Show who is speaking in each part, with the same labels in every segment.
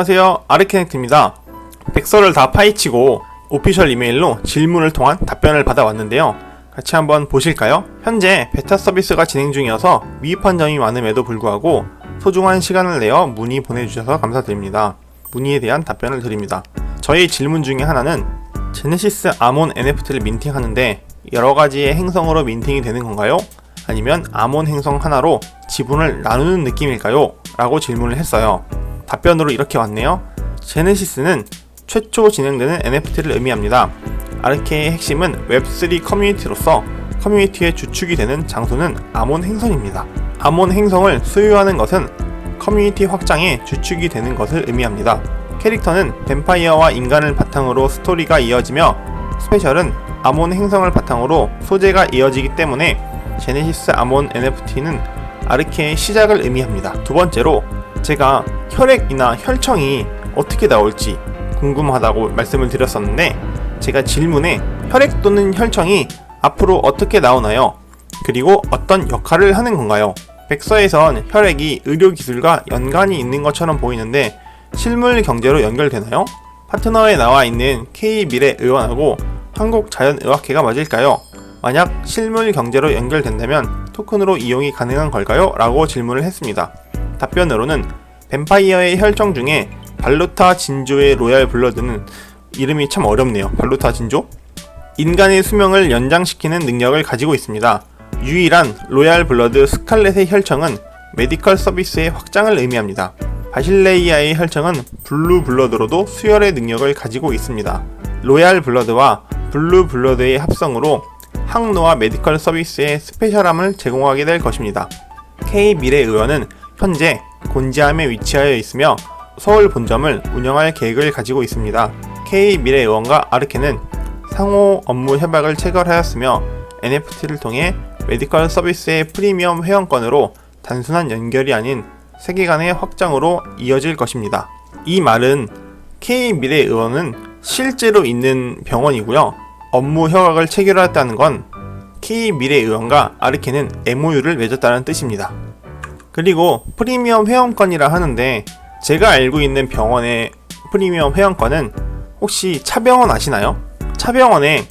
Speaker 1: 안녕하세요, 아르케넥트입니다. 백서를 다 파헤치고 오피셜 이메일로 질문을 통한 답변을 받아왔는데요. 같이 한번 보실까요? 현재 베타 서비스가 진행 중이어서 미흡한 점이 많음에도 불구하고 소중한 시간을 내어 문의 보내주셔서 감사드립니다. 문의에 대한 답변을 드립니다. 저희 질문 중에 하나는 제네시스 아몬 NFT를 민팅하는데 여러가지의 행성으로 민팅이 되는 건가요? 아니면 아몬 행성 하나로 지분을 나누는 느낌일까요? 라고 질문을 했어요. 답변으로 이렇게 왔네요. 제네시스는 최초 진행되는 NFT를 의미합니다. 아르케의 핵심은 웹3 커뮤니티로서 커뮤니티의 주축이 되는 장소는 아몬 행성입니다. 아몬 행성을 소유하는 것은 커뮤니티 확장의 주축이 되는 것을 의미합니다. 캐릭터는 뱀파이어와 인간을 바탕으로 스토리가 이어지며 스페셜은 아몬 행성을 바탕으로 소재가 이어지기 때문에 제네시스 아몬 NFT는 아르케의 시작을 의미합니다. 두 번째로 제가 혈액이나 혈청이 어떻게 나올지 궁금하다고 말씀을 드렸었는데 제가 질문에 혈액 또는 혈청이 앞으로 어떻게 나오나요? 그리고 어떤 역할을 하는 건가요? 백서에선 혈액이 의료기술과 연관이 있는 것처럼 보이는데 실물 경제로 연결되나요? 파트너에 나와 있는 K미래의원하고 한국자연의학회가 맞을까요? 만약 실물 경제로 연결된다면 토큰으로 이용이 가능한 걸까요? 라고 질문을 했습니다. 답변으로는 뱀파이어의 혈청 중에 발루타 진조의 로얄 블러드는 이름이 참 어렵네요. 발루타 진조? 인간의 수명을 연장시키는 능력을 가지고 있습니다. 유일한 로얄 블러드 스칼렛의 혈청은 메디컬 서비스의 확장을 의미합니다. 바실레이아의 혈청은 블루 블러드로도 수혈의 능력을 가지고 있습니다. 로얄 블러드와 블루 블러드의 합성으로 항노화 메디컬 서비스의 스페셜함을 제공하게 될 것입니다. K미래의원은 현재 곤지암에 위치하여 있으며 서울 본점을 운영할 계획을 가지고 있습니다. K미래의원과 아르케는 상호 업무 협약을 체결하였으며 NFT를 통해 메디컬 서비스의 프리미엄 회원권으로 단순한 연결이 아닌 세계관의 확장으로 이어질 것입니다. 이 말은 K미래의원은 실제로 있는 병원이고요. 업무 협약을 체결하였다는 건 K미래의원과 아르케는 MOU를 맺었다는 뜻입니다. 그리고 프리미엄 회원권이라 하는데 제가 알고 있는 병원의 프리미엄 회원권은 혹시 차병원 아시나요? 차병원에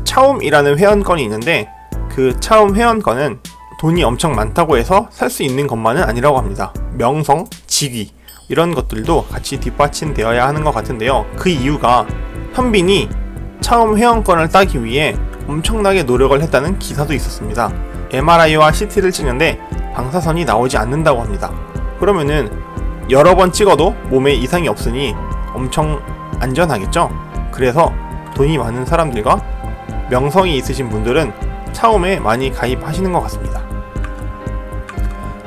Speaker 1: 차움이라는 회원권이 있는데 그 차움 회원권은 돈이 엄청 많다고 해서 살 수 있는 것만은 아니라고 합니다. 명성, 직위 이런 것들도 같이 뒷받침되어야 하는 것 같은데요. 그 이유가 현빈이 차움 회원권을 따기 위해 엄청나게 노력을 했다는 기사도 있었습니다. MRI와 CT를 찍는데 방사선이 나오지 않는다고 합니다. 그러면은 여러 번 찍어도 몸에 이상이 없으니 엄청 안전하겠죠? 그래서 돈이 많은 사람들과 명성이 있으신 분들은 차움에 많이 가입하시는 것 같습니다.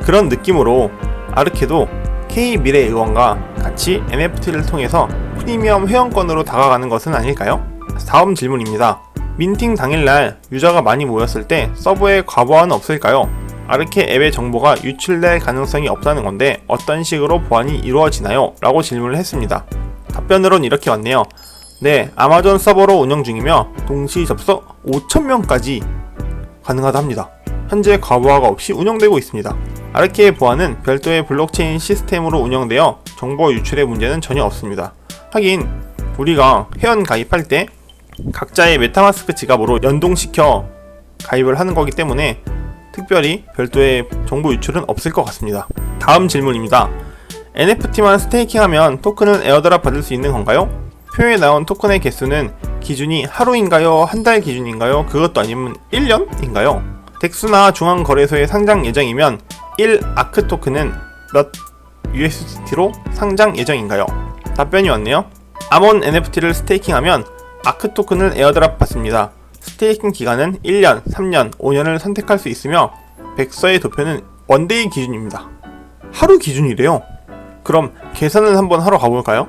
Speaker 1: 그런 느낌으로 아르케도 K미래의원과 같이 NFT를 통해서 프리미엄 회원권으로 다가가는 것은 아닐까요? 다음 질문입니다. 민팅 당일날 유저가 많이 모였을 때 서버에 과보안은 없을까요? 아르케 앱의 정보가 유출될 가능성이 없다는 건데 어떤 식으로 보안이 이루어지나요? 라고 질문을 했습니다. 답변으론 이렇게 왔네요. 네, 아마존 서버로 운영 중이며 동시 접속 5,000명까지 가능하다 합니다. 현재 과부하가 없이 운영되고 있습니다. 아르케의 보안은 별도의 블록체인 시스템으로 운영되어 정보 유출의 문제는 전혀 없습니다. 하긴 우리가 회원 가입할 때 각자의 메타마스크 지갑으로 연동시켜 가입을 하는 거기 때문에 특별히 별도의 정보 유출은 없을 것 같습니다. 다음 질문입니다. NFT만 스테이킹하면 토큰을 에어드랍 받을 수 있는 건가요? 표에 나온 토큰의 개수는 기준이 하루인가요? 한 달 기준인가요? 그것도 아니면 1년인가요? 덱스나 중앙거래소에 상장 예정이면 1아크 토큰은 몇 USDT로 상장 예정인가요? 답변이 왔네요. 아몬 NFT를 스테이킹하면 아크 토큰을 에어드랍 받습니다. 스테이킹 기간은 1년, 3년, 5년을 선택할 수 있으며 백서의 도표는 원데이 기준입니다. 하루 기준이래요. 그럼 계산을 한번 하러 가볼까요?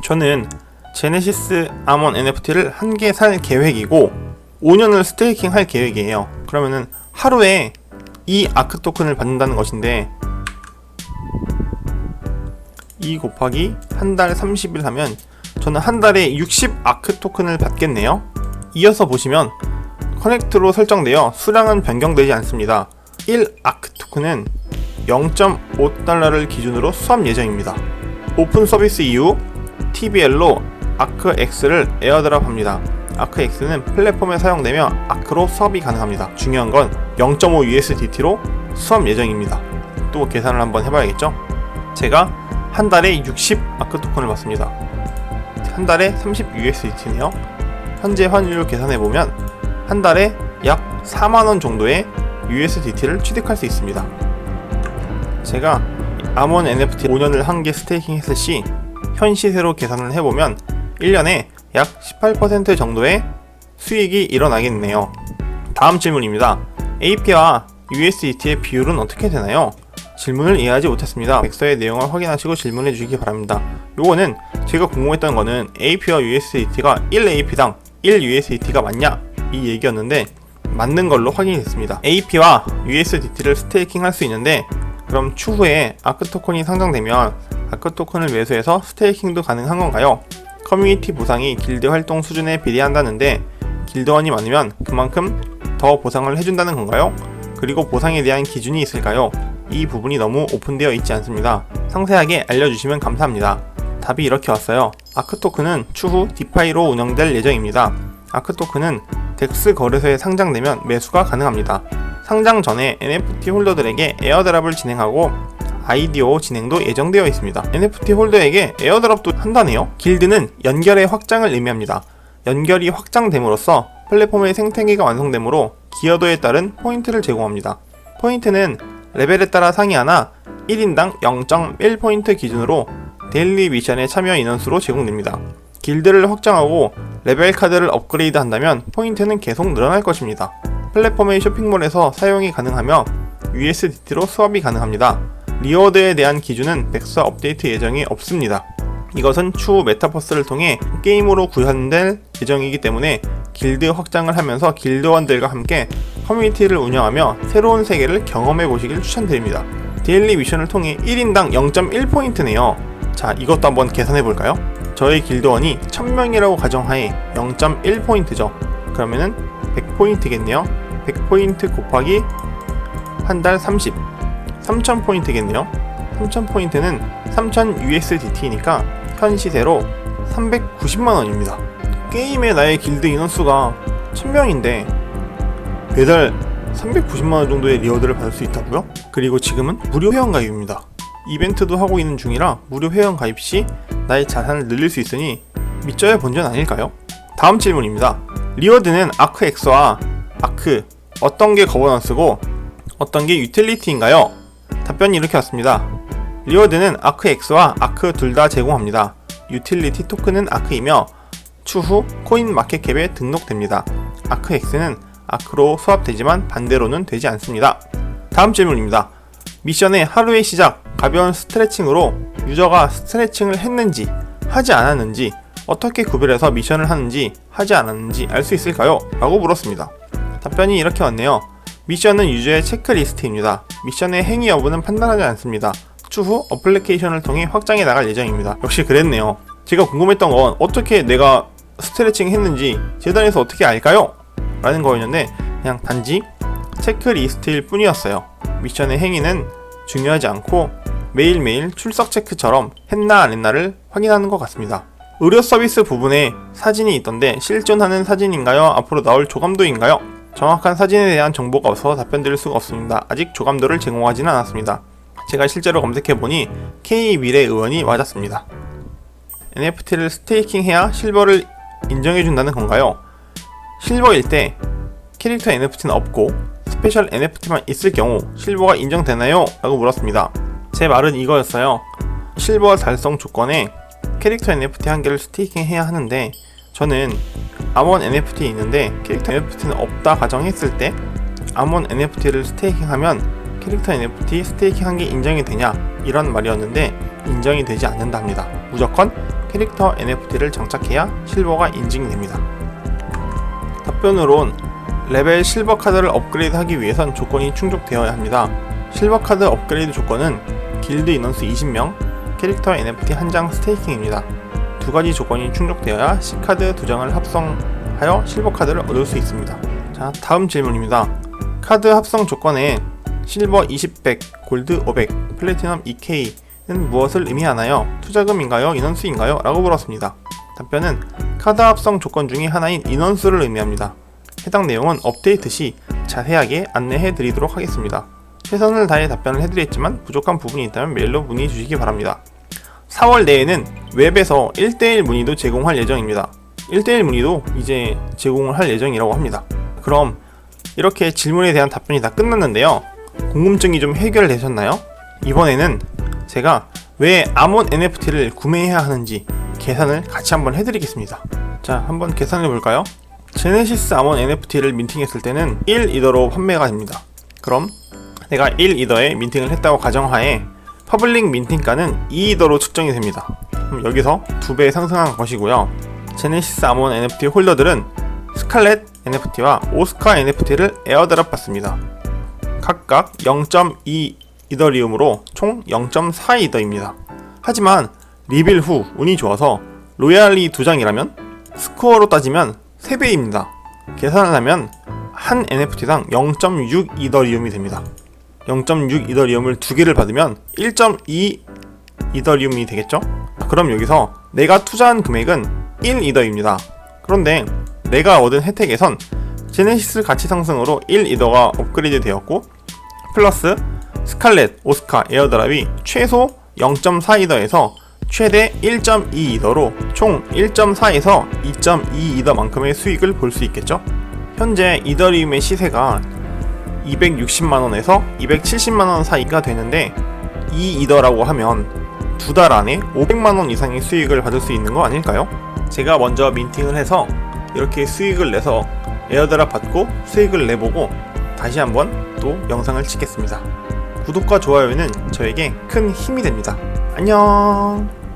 Speaker 1: 저는 제네시스 아몬 NFT를 한 개 살 계획이고 5년을 스테이킹 할 계획이에요. 그러면은 하루에 이 아크 토큰을 받는다는 것인데 2 곱하기 한 달 30일 하면 저는 한 달에 60 아크 토큰을 받겠네요. 이어서 보시면 커넥트로 설정되어 수량은 변경되지 않습니다. 1 아크 토큰은 0.5달러를 기준으로 수합 예정입니다. 오픈 서비스 이후 TBL로 아크 X를 에어드랍합니다. 아크 X는 플랫폼에 사용되며 아크로 수합이 가능합니다. 중요한 건 0.5 USDT로 수합 예정입니다. 또 계산을 한번 해봐야겠죠? 제가 한 달에 60 아크 토큰을 받습니다. 한 달에 30 USDT네요. 현재 환율로 계산해보면 한 달에 약 4만원 정도의 USDT를 취득할 수 있습니다. 제가 암원 NFT 5년을 한 개 스테이킹 했을 시 현 시세로 계산을 해보면 1년에 약 18% 정도의 수익이 일어나겠네요. 다음 질문입니다. AP와 USDT의 비율은 어떻게 되나요? 질문을 이해하지 못했습니다. 백서의 내용을 확인하시고 질문해 주시기 바랍니다. 요거는 제가 궁금했던 거는 AP와 USDT가 1AP당 1USDT가 맞냐? 이 얘기였는데 맞는 걸로 확인이 됐습니다. AP와 USDT를 스테이킹 할 수 있는데 그럼 추후에 아크 토큰이 상장되면 아크 토큰을 매수해서 스테이킹도 가능한 건가요? 커뮤니티 보상이 길드 활동 수준에 비례한다는데 길드원이 많으면 그만큼 더 보상을 해준다는 건가요? 그리고 보상에 대한 기준이 있을까요? 이 부분이 너무 오픈되어 있지 않습니다. 상세하게 알려주시면 감사합니다. 답이 이렇게 왔어요. 아크 토큰은 추후 디파이로 운영될 예정입니다. 아크 토큰은 덱스 거래소에 상장되면 매수가 가능합니다. 상장 전에 NFT 홀더들에게 에어드랍을 진행하고 IDO 진행도 예정되어 있습니다. NFT 홀더에게 에어드랍도 한다네요. 길드는 연결의 확장을 의미합니다. 연결이 확장됨으로써 플랫폼의 생태계가 완성되므로 기여도에 따른 포인트를 제공합니다. 포인트는 레벨에 따라 상이하나 1인당 0.1포인트 기준으로 데일리 미션의 참여 인원수로 제공됩니다. 길드를 확장하고 레벨 카드를 업그레이드 한다면 포인트는 계속 늘어날 것입니다. 플랫폼의 쇼핑몰에서 사용이 가능하며 USDT로 수합이 가능합니다. 리워드에 대한 기준은 백서 업데이트 예정이 없습니다. 이것은 추후 메타버스를 통해 게임으로 구현될 예정이기 때문에 길드 확장을 하면서 길드원들과 함께 커뮤니티를 운영하며 새로운 세계를 경험해 보시길 추천드립니다. 데일리 미션을 통해 1인당 0.1포인트네요. 자, 이것도 한번 계산해 볼까요? 저희 길드원이 1000명이라고 가정하에 0.1포인트죠. 그러면은 100포인트겠네요. 100포인트 곱하기 한 달 30, 3000포인트겠네요. 3000포인트는 3000 USDT니까 현 시세로 390만원입니다. 게임에 나의 길드 인원수가 1000명인데 매달 390만원 정도의 리워드를 받을 수 있다고요? 그리고 지금은 무료 회원가입입니다. 이벤트도 하고 있는 중이라 무료 회원 가입 시 나의 자산을 늘릴 수 있으니 믿져야 본전 아닐까요? 다음 질문입니다. 리워드는 아크 X와 아크 어떤 게 거버넌스고 어떤 게 유틸리티인가요? 답변이 이렇게 왔습니다. 리워드는 아크 X와 아크 둘 다 제공합니다. 유틸리티 토큰은 아크이며 추후 코인 마켓캡에 등록됩니다. 아크 X는 아크로 수합되지만 반대로는 되지 않습니다. 다음 질문입니다. 미션의 하루의 시작, 가벼운 스트레칭으로 유저가 스트레칭을 했는지 하지 않았는지 어떻게 구별해서 미션을 하는지 하지 않았는지 알 수 있을까요? 라고 물었습니다. 답변이 이렇게 왔네요. 미션은 유저의 체크리스트입니다. 미션의 행위 여부는 판단하지 않습니다. 추후 어플리케이션을 통해 확장해 나갈 예정입니다. 역시 그랬네요. 제가 궁금했던 건 어떻게 내가 스트레칭 했는지 재단에서 어떻게 알까요? 라는 거였는데 그냥 단지 체크리스트일 뿐이었어요. 미션의 행위는 중요하지 않고 매일매일 출석 체크처럼 했나 안 했나를 확인하는 것 같습니다. 의료 서비스 부분에 사진이 있던데 실존하는 사진인가요? 앞으로 나올 조감도인가요? 정확한 사진에 대한 정보가 없어서 답변 드릴 수가 없습니다. 아직 조감도를 제공하지는 않았습니다. 제가 실제로 검색해보니 K미래 의원이 맞았습니다. NFT를 스테이킹해야 실버를 인정해준다는 건가요? 실버일 때 캐릭터 NFT는 없고 스페셜 NFT만 있을 경우 실버가 인정되나요? 라고 물었습니다. 제 말은 이거였어요. 실버 달성 조건에 캐릭터 NFT 한 개를 스테이킹해야 하는데 저는 암원 NFT 있는데 캐릭터 NFT는 없다 가정했을 때 암원 NFT를 스테이킹하면 캐릭터 NFT 스테이킹 한 개 인정이 되냐 이런 말이었는데 인정이 되지 않는답니다. 무조건 캐릭터 NFT를 장착해야 실버가 인증이 됩니다. 답변으론 레벨 실버 카드를 업그레이드 하기 위해선 조건이 충족되어야 합니다. 실버 카드 업그레이드 조건은 길드 인원수 20명, 캐릭터 NFT 한 장 스테이킹입니다. 두 가지 조건이 충족되어야 C카드 2장을 합성하여 실버 카드를 얻을 수 있습니다. 자, 다음 질문입니다. 카드 합성 조건에 실버 20, 100, 골드 500, 플래티넘 2K 무엇을 의미하나요? 투자금인가요? 인원수인가요? 라고 물었습니다. 답변은 카드 합성 조건 중에 하나인 인원수를 의미합니다. 해당 내용은 업데이트 시 자세하게 안내해 드리도록 하겠습니다. 최선을 다해 답변을 해드렸지만 부족한 부분이 있다면 메일로 문의 주시기 바랍니다. 4월 내에는 웹에서 1대1 문의도 제공할 예정입니다. 1대1 문의도 이제 제공을 할 예정이라고 합니다. 그럼 이렇게 질문에 대한 답변이 다 끝났는데요. 궁금증이 좀 해결되셨나요? 이번에는 제가 왜 아몬 NFT를 구매해야 하는지 계산을 같이 한번 해드리겠습니다. 자, 한번 계산해 볼까요? 제네시스 아몬 NFT를 민팅했을 때는 1이더로 판매가 됩니다. 그럼 내가 1이더에 민팅을 했다고 가정하에 퍼블릭 민팅가는 2이더로 측정이 됩니다. 그럼 여기서 2배 상승한 것이고요. 제네시스 아몬 NFT 홀더들은 스칼렛 NFT와 오스카 NFT를 에어드랍 받습니다. 각각 0.2 이더리움으로 총 0.4이더입니다. 하지만 리빌 후 운이 좋아서 로얄이 2장이라면 스코어로 따지면 3배입니다. 계산을 하면 한 NFT당 0.6 이더리움이 됩니다. 0.6 이더리움을 2개를 받으면 1.2 이더리움이 되겠죠? 그럼 여기서 내가 투자한 금액은 1이더입니다. 그런데 내가 얻은 혜택에선 제네시스 가치 상승으로 1이더가 업그레이드 되었고 플러스 스칼렛, 오스카, 에어드랍이 최소 0.4이더에서 최대 1.2이더로 총 1.4에서 2.2이더만큼의 수익을 볼 수 있겠죠? 현재 이더리움의 시세가 260만원에서 270만원 사이가 되는데 이 이더라고 하면 2달 안에 500만원 이상의 수익을 받을 수 있는 거 아닐까요? 제가 먼저 민팅을 해서 이렇게 수익을 내서 에어드랍 받고 수익을 내보고 다시 한번 또 영상을 찍겠습니다. 구독과 좋아요는 저에게 큰 힘이 됩니다. 안녕.